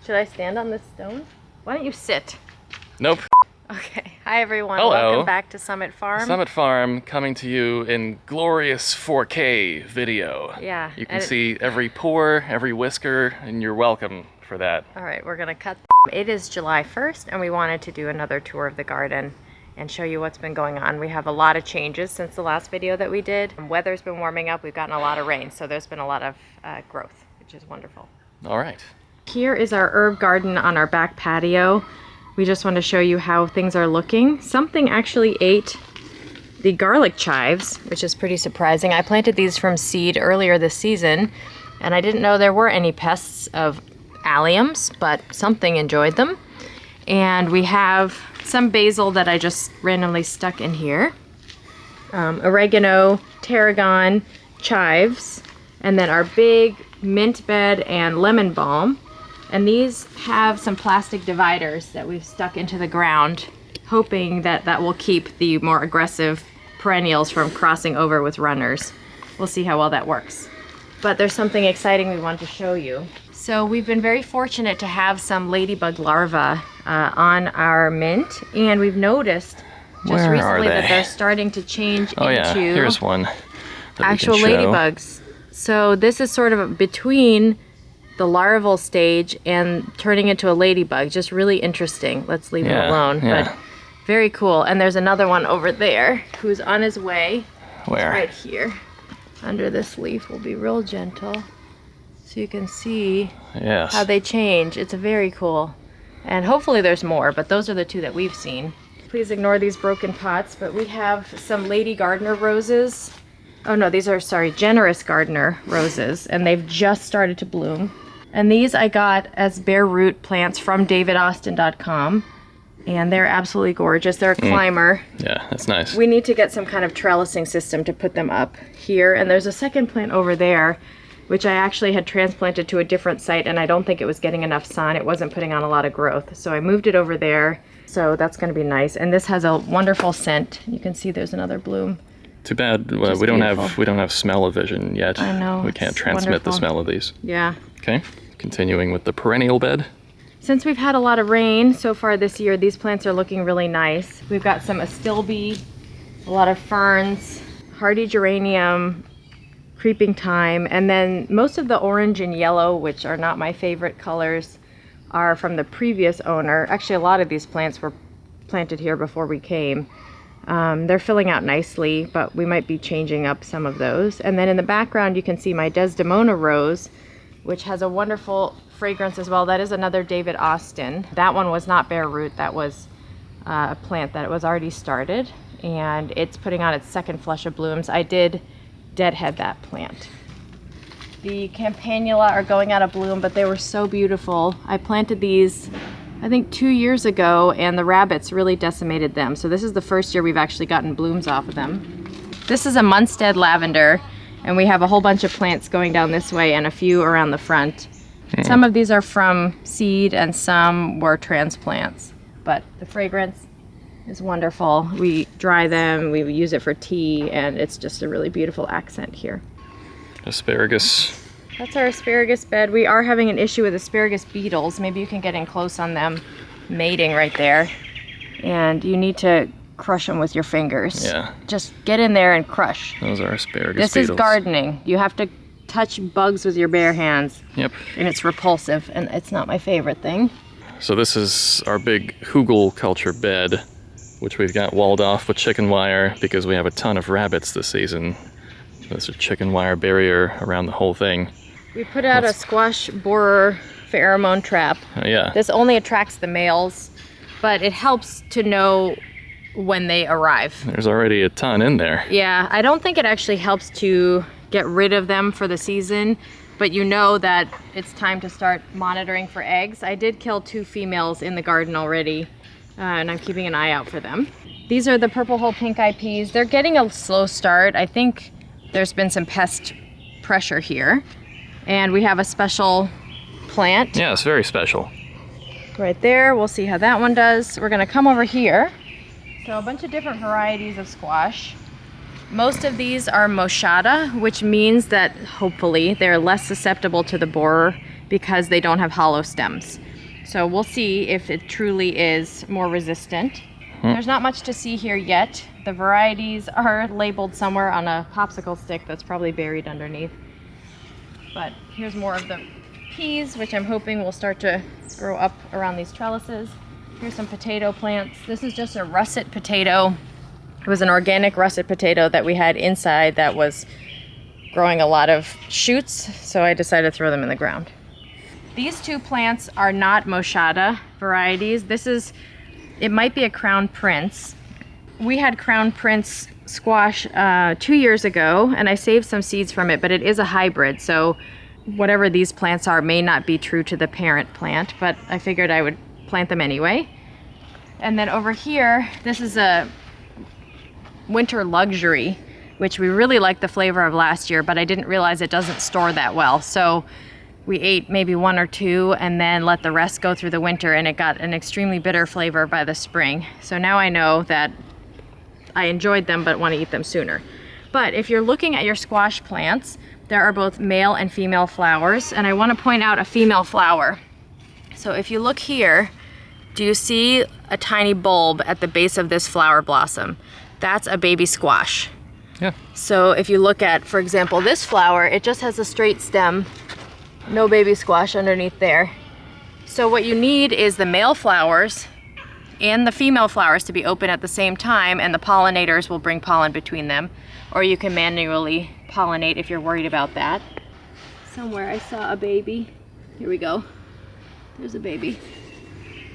Should I stand on this stone? Why don't you sit? Nope. Okay. Hi everyone. Hello. Welcome back to Summit Farm. Summit Farm coming to you in glorious 4K video. Yeah. You can see every pore, every whisker, and you're welcome for that. All right, we're gonna cut. It is July 1st and we wanted to do another tour of the garden and show you what's been going on. We have a lot of changes since the last video that we did. Weather's been warming up. We've gotten a lot of rain, so there's been a lot of growth, which is wonderful. All right. Here is our herb garden on our back patio. We just want to show you how things are looking. Something actually ate the garlic chives, which is pretty surprising. I planted these from seed earlier this season, and I didn't know there were any pests of alliums, but something enjoyed them. And we have some basil that I just randomly stuck in here. Oregano, tarragon, chives, and then our big mint bed and lemon balm. And these have some plastic dividers that we've stuck into the ground, hoping that that will keep the more aggressive perennials from crossing over with runners. We'll see how well that works. But there's something exciting we want to show you. So we've been very fortunate to have some ladybug larvae on our mint, and we've noticed just recently that they're starting to change into here's one actual ladybugs. So this is sort of between the larval stage and turning into a ladybug. Just really interesting. Let's leave it alone. Yeah. But very cool. And there's another one over there who's on his way. Where? Right here. Under this leaf. Will be real gentle. So you can see how they change. It's very cool. And hopefully there's more, but those are the two that we've seen. Please ignore these broken pots, but we have some Lady Gardener roses. Oh no, these are, Generous Gardener roses, and they've just started to bloom. And these I got as bare root plants from davidaustin.com, and they're absolutely gorgeous. They're a climber. Yeah, that's nice. We need to get some kind of trellising system to put them up here. And there's a second plant over there, which I actually had transplanted to a different site, and I don't think it was getting enough sun. It wasn't putting on a lot of growth. So I moved it over there. So that's gonna be nice. And this has a wonderful scent. You can see there's another bloom. Too bad we don't have smell-o-vision yet. I know. We can't transmit the smell of these. Yeah. Okay, continuing with the perennial bed. Since we've had a lot of rain so far this year, these plants are looking really nice. We've got some astilbe, a lot of ferns, hardy geranium, creeping thyme, and then most of the orange and yellow, which are not my favorite colors, are from the previous owner. Actually, a lot of these plants were planted here before we came. They're filling out nicely, but we might be changing up some of those. And then in the background, you can see my Desdemona rose, which has a wonderful fragrance as well. That is another David Austin. That one was not bare root. That was a plant that was already started, and it's putting on its second flush of blooms. I did deadhead that plant. The campanula are going out of bloom, but they were so beautiful. I planted these I think 2 years ago, and the rabbits really decimated them. So this is the first year we've actually gotten blooms off of them. This is a Munstead lavender, and we have a whole bunch of plants going down this way and a few around the front. Some of these are from seed and some were transplants, but the fragrance is wonderful. We dry them, we use it for tea, and it's just a really beautiful accent here. Asparagus. That's our asparagus bed. We are having an issue with asparagus beetles. Maybe you can get in close on them mating right there. And you need to crush them with your fingers. Yeah. Just get in there and crush. Those are asparagus This beetles. is gardening. You have to touch bugs with your bare hands. Yep. And it's repulsive, and it's not my favorite thing. So this is our big hugel culture bed, which we've got walled off with chicken wire because we have a ton of rabbits this season. There's a chicken wire barrier around the whole thing. We put out a squash borer pheromone trap. Yeah. This only attracts the males, but it helps to know when they arrive. There's already a ton in there. Yeah, I don't think it actually helps to get rid of them for the season, but you know that it's time to start monitoring for eggs. I did kill 2 females in the garden already, and I'm keeping an eye out for them. These are the purple hull pink eye peas. They're getting a slow start. I think there's been some pest pressure here. And we have a special plant. Yeah, it's very special. Right there, we'll see how that one does. We're gonna come over here. So a bunch of different varieties of squash. Most of these are moschata, which means that hopefully they're less susceptible to the borer because they don't have hollow stems. So we'll see if it truly is more resistant. There's not much to see here yet. The varieties are labeled somewhere on a popsicle stick that's probably buried underneath. But here's more of the peas, which I'm hoping will start to grow up around these trellises. Here's some potato plants. This is just a russet potato. It was an organic russet potato that we had inside that was growing a lot of shoots, so I decided to throw them in the ground. These two plants are not Moschata varieties. It might be a Crown Prince. We had Crown Prince squash 2 years ago, and I saved some seeds from it, but it is a hybrid, so whatever these plants are may not be true to the parent plant, but I figured I would plant them anyway. And then over here, this is a winter luxury, which we really liked the flavor of last year, but I didn't realize it doesn't store that well. So we ate maybe 1 or 2 and then let the rest go through the winter, and it got an extremely bitter flavor by the spring. So now I know that I enjoyed them but want to eat them sooner. But if you're looking at your squash plants, there are both male and female flowers, and I want to point out a female flower. So if you look here, do you see a tiny bulb at the base of this flower blossom? That's a baby squash. Yeah. So if you look at, for example, this flower, it just has a straight stem, no baby squash underneath there. So what you need is the male flowers and the female flowers to be open at the same time, and the pollinators will bring pollen between them. Or you can manually pollinate if you're worried about that. Somewhere I saw a baby. Here we go. There's a baby.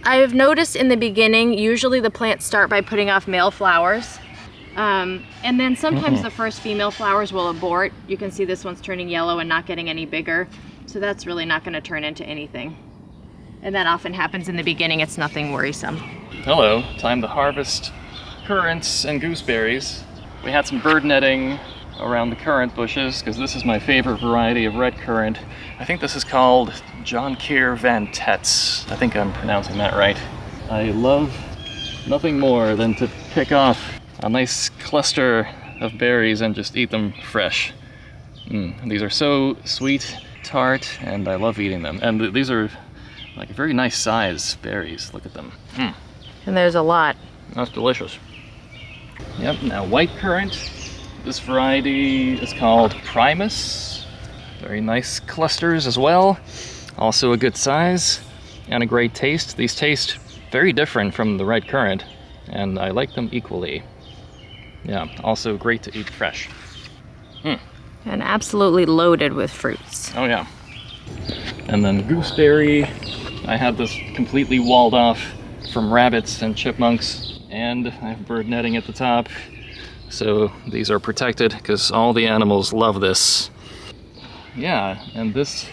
I've noticed in the beginning, usually the plants start by putting off male flowers. And then sometimes the first female flowers will abort. You can see this one's turning yellow and not getting any bigger. So that's really not going to turn into anything. And that often happens in the beginning. It's nothing worrisome. Hello, time to harvest currants and gooseberries. We had some bird netting around the currant bushes because this is my favorite variety of red currant. I think this is called John Keir Van Tetz. I think I'm pronouncing that right. I love nothing more than to pick off a nice cluster of berries and just eat them fresh. These are so sweet, tart, and I love eating them. And these are like very nice size berries. Look at them. And there's a lot. That's delicious. Yep, now white currant. This variety is called Primus. Very nice clusters as well. Also a good size and a great taste. These taste very different from the red currant, and I like them equally. Yeah, also great to eat fresh. And absolutely loaded with fruits. Oh yeah. And then gooseberry. I had this completely walled off from rabbits and chipmunks, and I have bird netting at the top. So these are protected because all the animals love this. Yeah, and this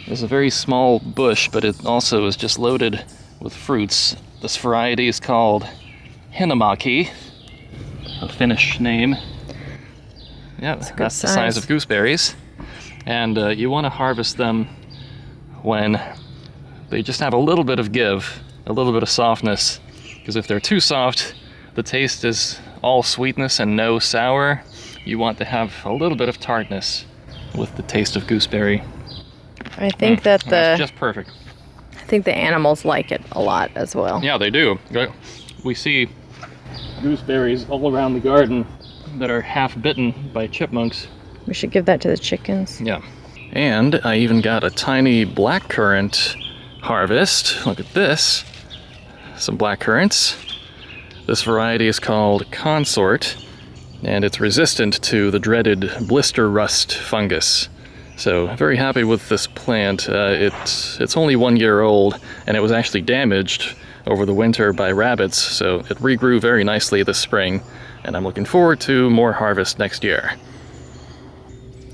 is a very small bush, but it also is just loaded with fruits. This variety is called Hinamaki, a Finnish name. Yeah, that's the size of gooseberries. And you want to harvest them when they just have a little bit of give, a little bit of softness. Because if they're too soft, the taste is all sweetness and no sour. You want to have a little bit of tartness with the taste of gooseberry. I think that's just perfect. I think the animals like it a lot as well. Yeah, they do. We see gooseberries all around the garden that are half bitten by chipmunks. We should give that to the chickens. Yeah. And I even got a tiny blackcurrant harvest. Look at this. Some blackcurrants. This variety is called Consort, and it's resistant to the dreaded blister rust fungus. So very happy with this plant. It's only 1 year old, and it was actually damaged over the winter by rabbits, so it regrew very nicely this spring, and I'm looking forward to more harvest next year.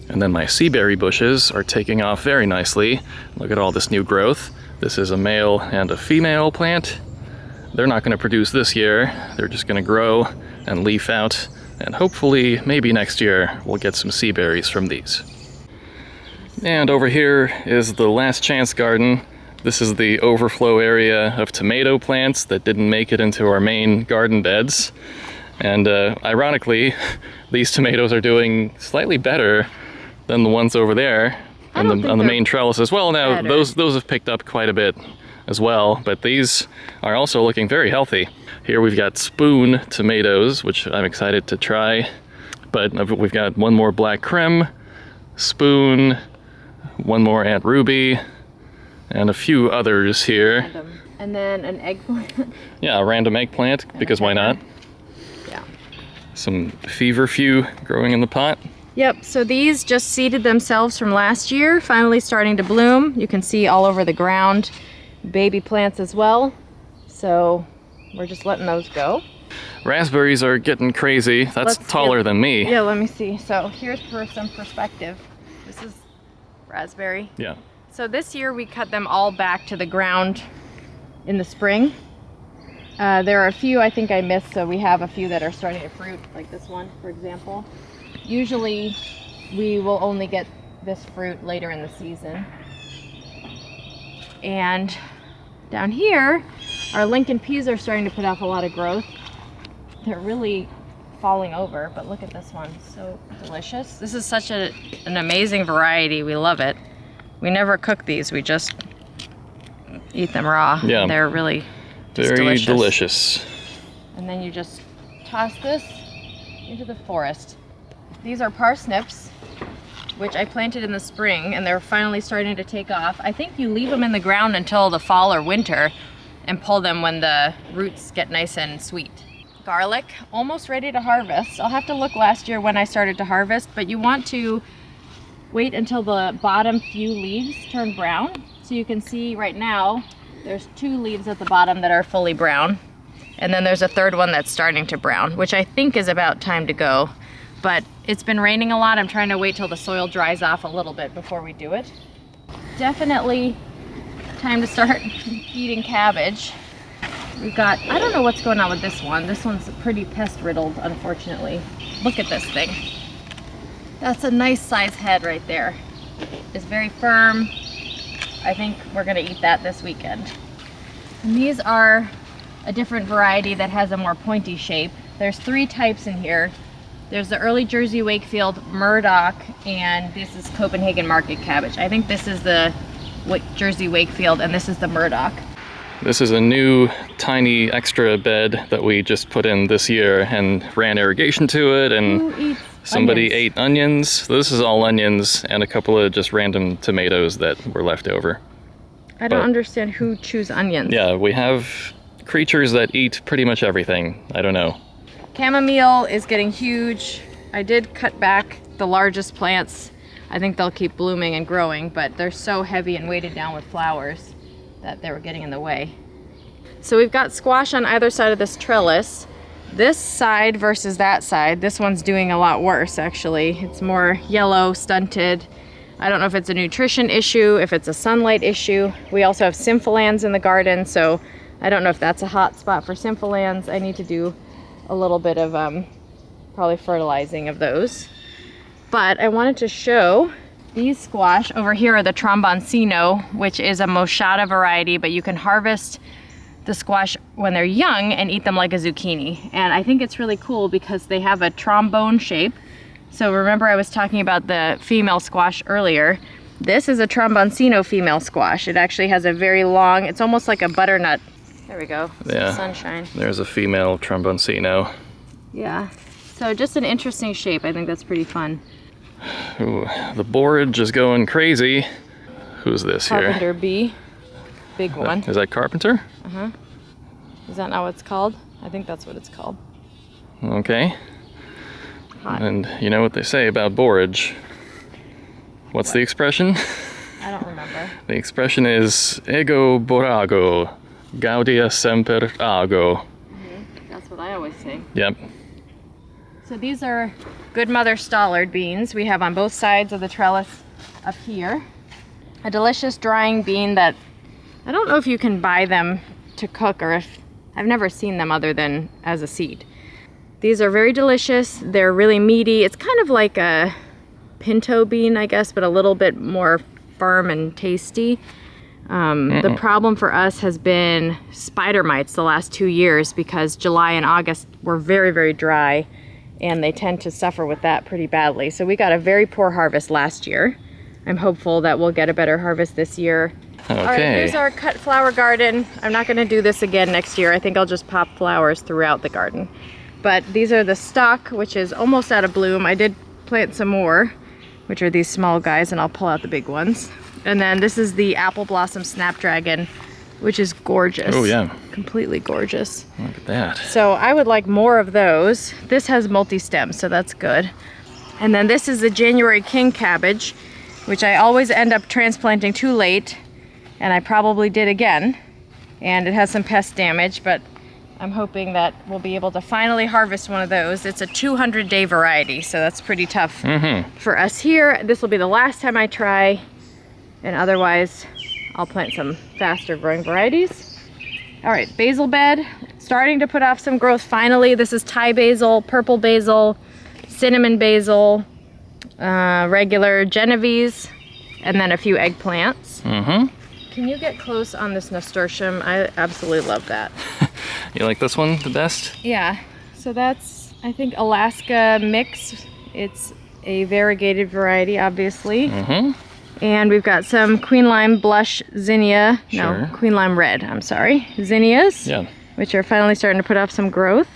And then my seaberry bushes are taking off very nicely. Look at all this new growth. This is a male and a female plant. They're not going to produce this year. They're just going to grow and leaf out, and hopefully maybe next year we'll get some sea berries from these. And over here is the last chance garden. This is the overflow area of tomato plants that didn't make it into our main garden beds. And ironically, these tomatoes are doing slightly better than the ones over there. on the they're main trellis as well. Now better. those have picked up quite a bit as well, but these are also looking very healthy. Here we've got spoon tomatoes, which I'm excited to try, but we've got one more black creme, spoon, one more Aunt Ruby, and a few others here. Random. And then an eggplant. Yeah, a random eggplant, because why not? Yeah. Some feverfew growing in the pot. Yep, so these just seeded themselves from last year, finally starting to bloom. You can see all over the ground, baby plants as well. So we're just letting those go. Raspberries are getting crazy. That's taller than me. Yeah, let me see. So here's for some perspective. This is raspberry. Yeah. So this year we cut them all back to the ground in the spring. There are a few I think I missed, so we have a few that are starting to fruit, like this one, for example. Usually we will only get this fruit later in the season. And down here, our Lincoln peas are starting to put off a lot of growth. They're really falling over, but look at this one, so delicious. This is such an amazing variety, we love it. We never cook these, we just eat them raw. Yeah. They're really just very delicious. And then you just toss this into the forest. These are parsnips, which I planted in the spring, and they're finally starting to take off. I think you leave them in the ground until the fall or winter and pull them when the roots get nice and sweet. Garlic, almost ready to harvest. I'll have to look last year when I started to harvest, but you want to wait until the bottom few leaves turn brown. So you can see right now, there's 2 leaves at the bottom that are fully brown. And then there's a third one that's starting to brown, which I think is about time to go. But it's been raining a lot. I'm trying to wait till the soil dries off a little bit before we do it. Definitely time to start eating cabbage. We've got, I don't know what's going on with this one. This one's pretty pest riddled, unfortunately. Look at this thing. That's a nice size head right there. It's very firm. I think we're gonna eat that this weekend. And these are a different variety that has a more pointy shape. There's 3 types in here. There's the early Jersey Wakefield Murdoch, and this is Copenhagen Market Cabbage. I think this is the Jersey Wakefield, and this is the Murdoch. This is a new tiny extra bed that we just put in this year and ran irrigation to it, and somebody ate onions. This is all onions and a couple of just random tomatoes that were left over. I don't understand who chews onions. Yeah, we have creatures that eat pretty much everything. I don't know. Chamomile is getting huge. I did cut back the largest plants. I think they'll keep blooming and growing, but they're so heavy and weighted down with flowers that they were getting in the way. So we've got squash on either side of this trellis. This side versus that side, this one's doing a lot worse actually. It's more yellow, stunted. I don't know if it's a nutrition issue, if it's a sunlight issue. We also have symphilans in the garden, so I don't know if that's a hot spot for symphilans. I need to do a little bit of probably fertilizing of those. But I wanted to show these squash. Over here are the tromboncino, which is a moschata variety, but you can harvest the squash when they're young and eat them like a zucchini. And I think it's really cool because they have a trombone shape. So remember I was talking about the female squash earlier. This is a tromboncino female squash. It actually has a very long, it's almost like a butternut. There we go, Yeah, sunshine. There's a female tromboncino. Yeah, so just an interesting shape. I think that's pretty fun. Ooh, the borage is going crazy. Who's this here? Carpenter bee, big one. Is that carpenter? Uh-huh. Is that not what it's called? I think that's what it's called. Okay. Hot. And you know what they say about borage? What's the expression? I don't remember. The expression is ego borago, gaudia semper ago. That's what I always say. Yep. So these are Good Mother Stallard beans we have on both sides of the trellis up here. A delicious drying bean that I don't know if you can buy them to cook, or if I've never seen them other than as a seed. These are very delicious. They're really meaty. It's kind of like a pinto bean, I guess, but a little bit more firm and tasty. The problem for us has been spider mites the last 2 years, because July and August were very, very dry, and they tend to suffer with that pretty badly. So we got a very poor harvest last year. I'm hopeful that we'll get a better harvest this year. Okay. All right, here's our cut flower garden. I'm not gonna do this again next year. I think I'll just pop flowers throughout the garden. But these are the stock, which is almost out of bloom. I did plant some more, which are these small guys, and I'll pull out the big ones. And then this is the apple blossom snapdragon, which is gorgeous. Oh yeah. Completely gorgeous. Look at that. So I would like more of those. This has multi-stems, so that's good. And then this is the January King cabbage, which I always end up transplanting too late, and I probably did again. And it has some pest damage, but I'm hoping that we'll be able to finally harvest one of those. It's a 200-day variety, so that's pretty tough for us here. This will be the last time I try, and otherwise I'll plant some faster growing varieties. All right, basil bed, starting to put off some growth finally. This is Thai basil, purple basil, cinnamon basil, regular Genovese, and then a few eggplants. Can you get close on this nasturtium? I absolutely love that. You like this one the best? Yeah, so that's, I think, Alaska mix. It's a variegated variety, obviously. And we've got some Queen Lime Blush Zinnia, no, Queen Lime Red, I'm sorry, zinnias, which are finally starting to put off some growth.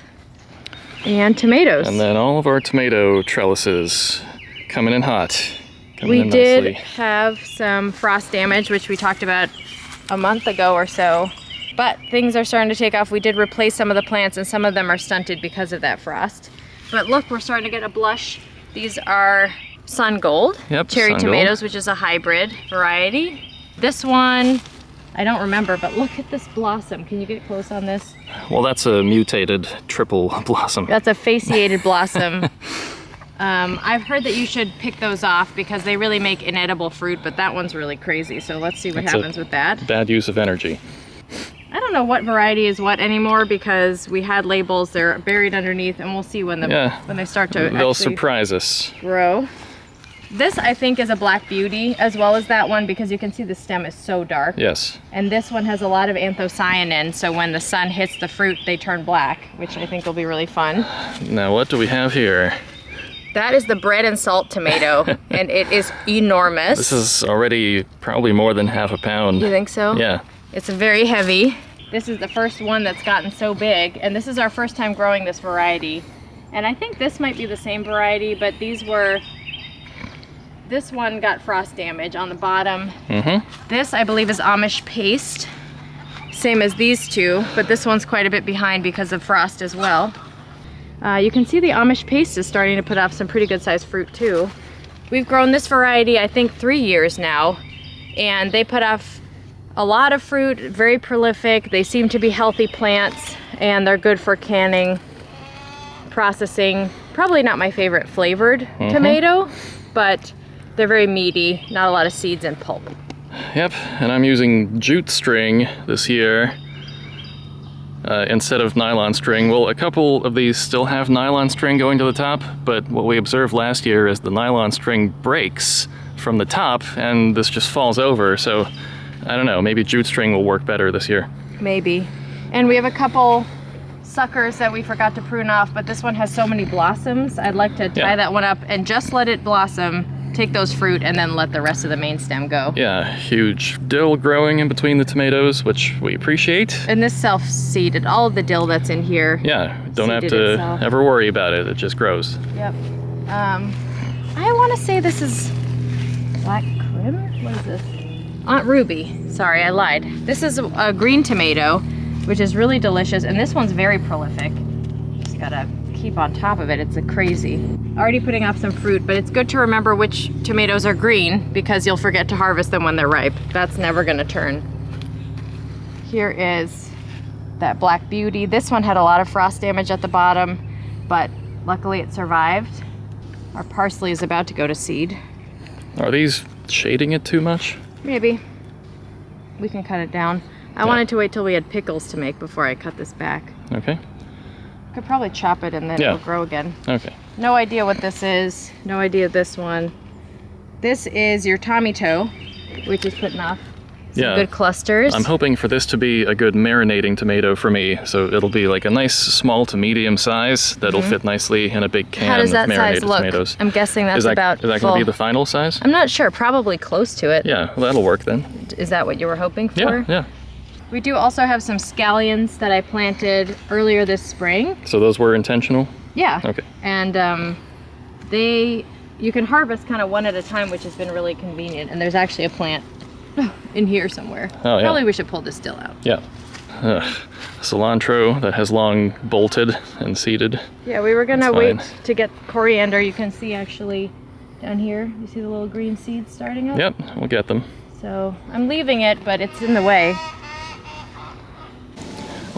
And tomatoes. And then all of our tomato trellises coming in hot. We did have some frost damage, which we talked about a month ago or so, but things are starting to take off. We did replace some of the plants, and some of them are stunted because of that frost. But look, we're starting to get a blush. These are Sun Gold, cherry tomatoes, which is a hybrid variety. This one, I don't remember, but look at this blossom. Can you get close on this? Well, that's a mutated triple blossom. That's a fasciated blossom. I've heard that you should pick those off because they really make inedible fruit, but that one's really crazy. So let's see what happens with that. Bad use of energy. I don't know what variety is what anymore because we had labels. They're buried underneath, and we'll see when they start to They'll surprise us. Grow. This, I think, is a Black Beauty as well as that one because you can see the stem is so dark. Yes. And this one has a lot of anthocyanin, so when the sun hits the fruit, they turn black, which I think will be really fun. Now, what do we have here? That is the bread and salt tomato, and it is enormous. This is already probably more than half a pound. You think so? Yeah. It's very heavy. This is the first one that's gotten so big, and this is our first time growing this variety. And I think this might be the same variety, but this one got frost damage on the bottom. This, I believe, is Amish paste. Same as these two, but this one's quite a bit behind because of frost as well. You can see the Amish paste is starting to put off some pretty good sized fruit too. We've grown this variety, I think, 3 years now, and they put off a lot of fruit, very prolific. They seem to be healthy plants, and they're good for canning, processing. Probably not my favorite flavored tomato, but they're very meaty, not a lot of seeds and pulp. Yep, and I'm using jute string this year instead of nylon string. Well, a couple of these still have nylon string going to the top, but what we observed last year is the nylon string breaks from the top and this just falls over. So I don't know, maybe jute string will work better this year. Maybe. And we have a couple suckers that we forgot to prune off, but this one has so many blossoms. I'd like to tie that one up and just let it blossom, take those fruit, and then let the rest of the main stem go. Yeah, huge dill growing in between the tomatoes, which we appreciate. And this self-seeded, all of the dill that's in here. Yeah, don't have to ever worry about it. It just grows. Yep. I want to say this is Black Crim? What is this? Aunt Ruby. Sorry, I lied. This is a green tomato, which is really delicious, and this one's very prolific. Just gotta keep on top of it. It's a crazy. Already putting off some fruit, but it's good to remember which tomatoes are green because you'll forget to harvest them when they're ripe. That's never gonna turn. Here is that Black Beauty. This one had a lot of frost damage at the bottom, but luckily it survived. Our parsley is about to go to seed. Are these shading it too much? Maybe. We can cut it down. I wanted to wait till we had pickles to make before I cut this back. Okay. Could probably chop it and then it'll grow again. Okay. No idea what this is. No idea this one. This is your Tommy Toe, which is putting off Yeah. Good clusters. I'm hoping for this to be a good marinating tomato for me. So it'll be like a nice small to medium size that'll fit nicely in a big can How does of that marinated size look? tomatoes. I'm guessing that's Is that about going to full. be the final size? I'm not sure. Probably close to it. Yeah, well, that'll work then. Is that what you were hoping for? Yeah, yeah. We do also have some scallions that I planted earlier this spring. So those were intentional? Yeah. Okay. And you can harvest kind of one at a time, which has been really convenient. And there's actually a plant in here somewhere. Oh, yeah. Probably we should pull this still out. Yeah. Cilantro that has long bolted and seeded. Yeah, we were gonna That's wait fine. to get coriander. You can see actually down here, you see the little green seeds starting up? Yep, we'll get them. So I'm leaving it, but it's in the way.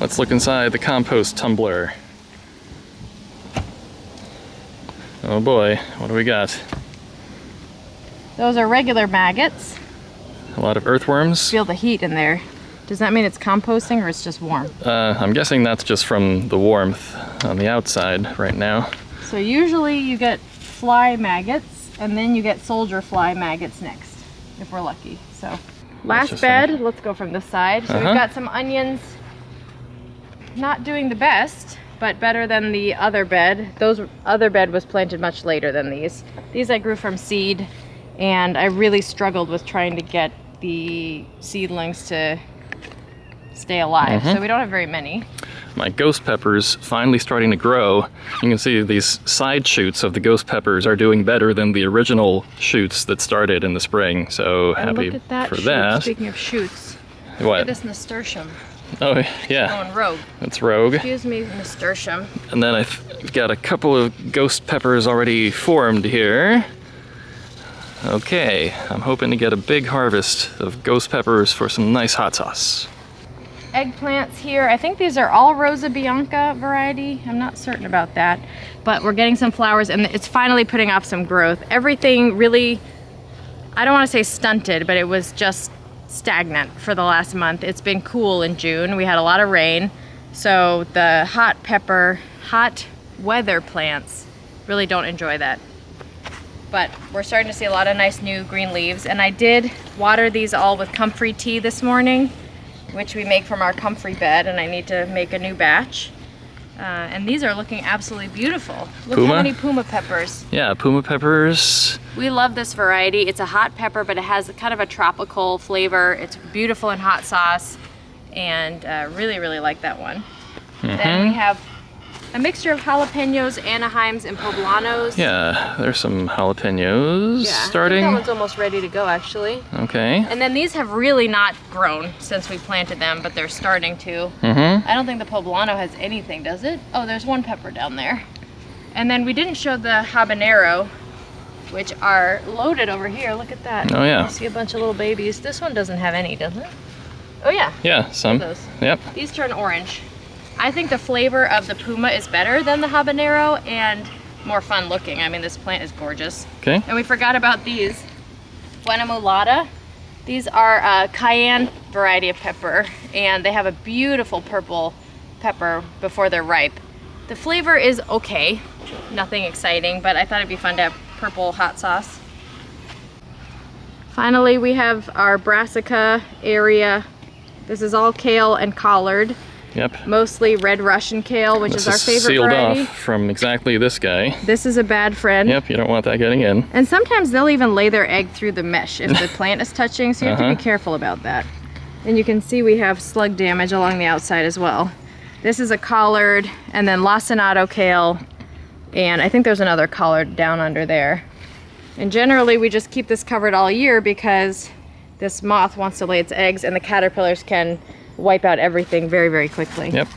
Let's look inside the compost tumbler. Oh boy, what do we got? Those are regular maggots. A lot of earthworms. Feel the heat in there. Does that mean it's composting or it's just warm? I'm guessing that's just from the warmth on the outside right now. So usually you get fly maggots and then you get soldier fly maggots next, if we're lucky. So last bed, let's go from this side. So we've got some onions, not doing the best, but better than the other bed. Those other bed was planted much later than these. These I grew from seed, and I really struggled with trying to get the seedlings to stay alive. So we don't have very many. My ghost peppers finally starting to grow. You can see these side shoots of the ghost peppers are doing better than the original shoots that started in the spring. So happy Look at that for shoot. that. Speaking of shoots, What? look at this nasturtium. Oh yeah, Going rogue. that's rogue. Excuse me, nasturtium. And then I've got a couple of ghost peppers already formed here. Okay, I'm hoping to get a big harvest of ghost peppers for some nice hot sauce. Eggplants here. I think these are all Rosa Bianca variety. I'm not certain about that, but we're getting some flowers and it's finally putting off some growth. Everything really, I don't want to say stunted, but it was just stagnant for the last month. It's been cool in June. We had a lot of rain, so the hot weather plants really don't enjoy that. But we're starting to see a lot of nice new green leaves, and I did water these all with comfrey tea this morning, which we make from our comfrey bed, and I need to make a new batch. And these are looking absolutely beautiful. Look how many puma peppers. Yeah, puma peppers. We love this variety. It's a hot pepper, but it has kind of a tropical flavor. It's beautiful in hot sauce, and really, really like that one. Then we have a mixture of jalapenos, Anaheims, and poblanos. Yeah, there's some jalapenos starting. I think that one's almost ready to go, actually. Okay. And then these have really not grown since we planted them, but they're starting to. I don't think the poblano has anything, does it? Oh, there's one pepper down there. And then we didn't show the habanero, which are loaded over here. Look at that. Oh yeah. You see a bunch of little babies. This one doesn't have any, does it? Oh yeah. Yeah, some. Those. Yep. These turn orange. I think the flavor of the puma is better than the habanero and more fun looking. I mean, this plant is gorgeous. Okay. And we forgot about these. Buena mulata. These are a cayenne variety of pepper, and they have a beautiful purple pepper before they're ripe. The flavor is okay, nothing exciting, but I thought it'd be fun to have purple hot sauce. Finally, we have our brassica area. This is all kale and collard. Yep. Mostly red Russian kale, which is our favorite sealed variety. off from exactly this guy. This is a bad friend. Yep, you don't want that getting in. And sometimes they'll even lay their egg through the mesh if the plant is touching, so you have to be careful about that. And you can see we have slug damage along the outside as well. This is a collard, and then lacinato kale, and I think there's another collard down under there. And generally we just keep this covered all year because this moth wants to lay its eggs and the caterpillars can wipe out everything very, very quickly. Yep.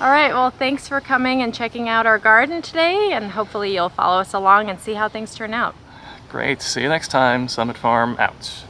All right, well, thanks for coming and checking out our garden today, and hopefully you'll follow us along and see how things turn out. Great. See you next time. Summit Farm out.